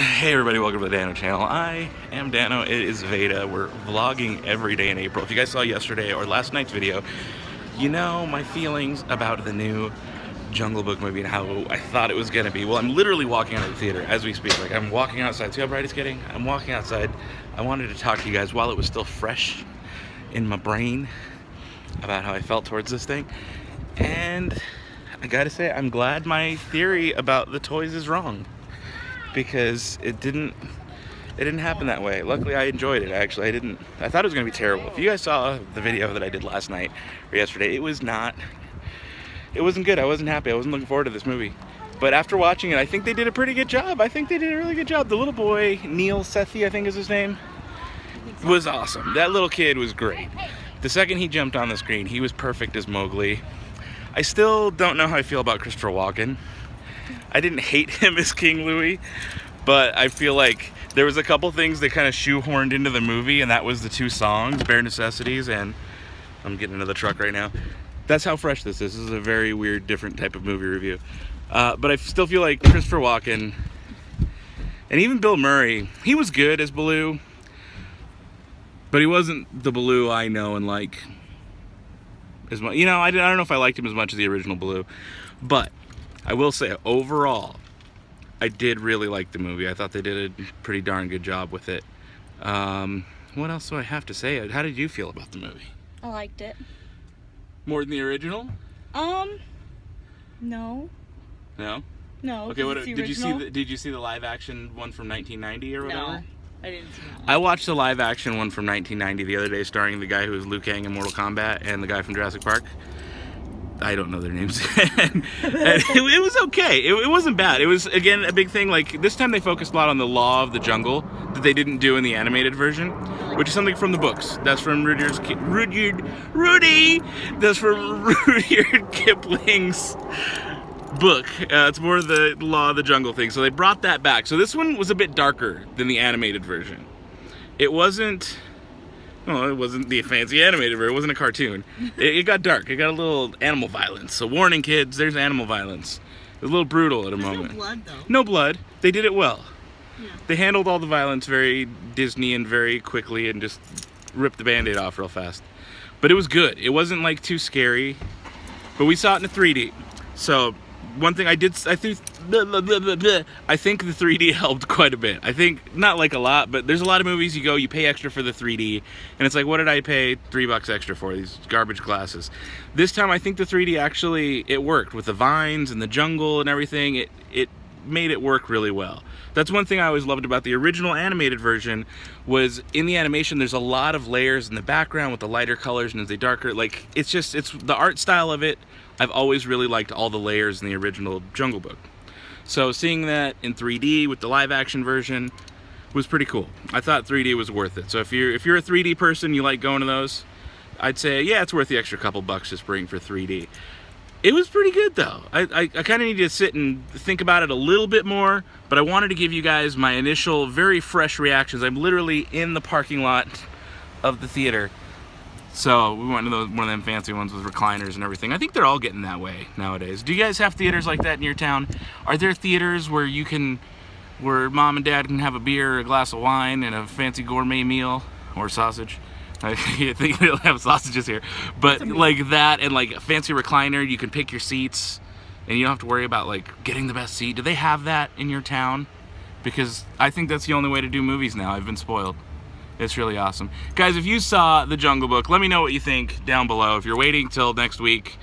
Hey everybody, welcome to the Dano channel. I am Dano, it is VEDA. We're vlogging every day in April. If you guys saw yesterday or last night's video, you know my feelings about the new Jungle Book movie and how I thought it was gonna be. Well, I'm literally walking out of the theater as we speak. Like, I'm walking outside. See how bright it's getting? I'm walking outside. I wanted to talk to you guys while it was still fresh in my brain about how I felt towards this thing. And I gotta say, I'm glad my theory about the toys is wrong, because it didn't happen that way. Luckily, I enjoyed it. Actually, I thought it was gonna be terrible. If you guys saw the video that I did last night or yesterday, it wasn't good. I wasn't happy. I wasn't looking forward to this movie. But after watching it, I think they did a pretty good job. I think they did a really good job. The little boy, Neil Sethi, I think is his name, was awesome. That little kid was great. The second he jumped on the screen, he was perfect as Mowgli. I still don't know how I feel about Christopher Walken. I didn't hate him as King Louie, but I feel like there was a couple things that kind of shoehorned into the movie, and that was the two songs, Bare Necessities and I'm getting into the truck right now. That's how fresh this is. This is a very weird, different type of movie review. But I still feel like Christopher Walken, and even Bill Murray, he was good as Baloo, but he wasn't the Baloo I know and like as much. You know, I don't know if I liked him as much as the original Baloo, but I will say, overall, I did really like the movie. I thought they did a pretty darn good job with it. What else do I have to say? How did you feel about the movie? I liked it. More than the original? No. No? No. Okay, what it's the did you see? original. Did you see the live action one from 1990 or whatever? No, I didn't see that. I watched the live action one from 1990 the other day, starring the guy who was Liu Kang in Mortal Kombat and the guy from Jurassic Park. I don't know their names. and it was okay. It wasn't bad. It was, again, a big thing. Like, this time they focused a lot on the law of the jungle that they didn't do in the animated version, which is something from the books. That's from Rudyard. That's from Rudyard Kipling's book. It's more of the law of the jungle thing. So they brought that back. So this one was a bit darker than the animated version. It wasn't... Well, it wasn't the fancy animated version. It wasn't a cartoon. It got dark. It got a little animal violence. So warning, kids, there's animal violence. It was a little brutal at a moment. No blood, though. No blood. They did it well. Yeah. They handled all the violence very Disney and very quickly and just ripped the Band-Aid off real fast. But it was good. It wasn't like too scary. But we saw it in the 3D. So one thing I think the 3D helped quite a bit. I think, not like a lot, but there's a lot of movies you pay extra for the 3D, and it's like, what did I pay $3 extra for? These garbage glasses. This time, I think the 3D actually, it worked with the vines and the jungle and everything. It made it work really well. That's one thing I always loved about the original animated version, was in the animation there's a lot of layers in the background with the lighter colors and as they darker. Like, it's the art style of it. I've always really liked all the layers in the original Jungle Book. So seeing that in 3D with the live action version was pretty cool. I thought 3D was worth it. So if you're a 3D person, you like going to those, I'd say, yeah, it's worth the extra couple bucks just bring for 3D. It was pretty good though. I kind of need to sit and think about it a little bit more, but I wanted to give you guys my initial very fresh reactions. I'm literally in the parking lot of the theater. So we went to one of them fancy ones with recliners and everything. I think they're all getting that way nowadays. Do you guys have theaters like that in your town? Are there theaters where where mom and dad can have a beer, a glass of wine, and a fancy gourmet meal, or sausage? I think they don't have sausages here, but like that, and like a fancy recliner, you can pick your seats, and you don't have to worry about like getting the best seat. Do they have that in your town? Because I think that's the only way to do movies now. I've been spoiled. It's really awesome. Guys, if you saw The Jungle Book, let me know what you think down below. If you're waiting till next week,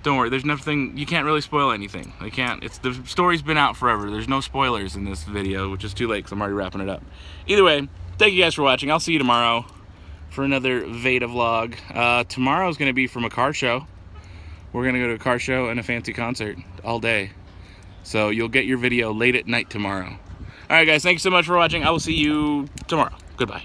don't worry, there's nothing, you can't really spoil anything. The story's been out forever. There's no spoilers in this video, which is too late because I'm already wrapping it up. Either way, thank you guys for watching. I'll see you tomorrow for another VEDA vlog. Tomorrow's gonna be from a car show. We're gonna go to a car show and a fancy concert all day. So you'll get your video late at night tomorrow. All right, guys, thanks so much for watching. I will see you tomorrow. Goodbye.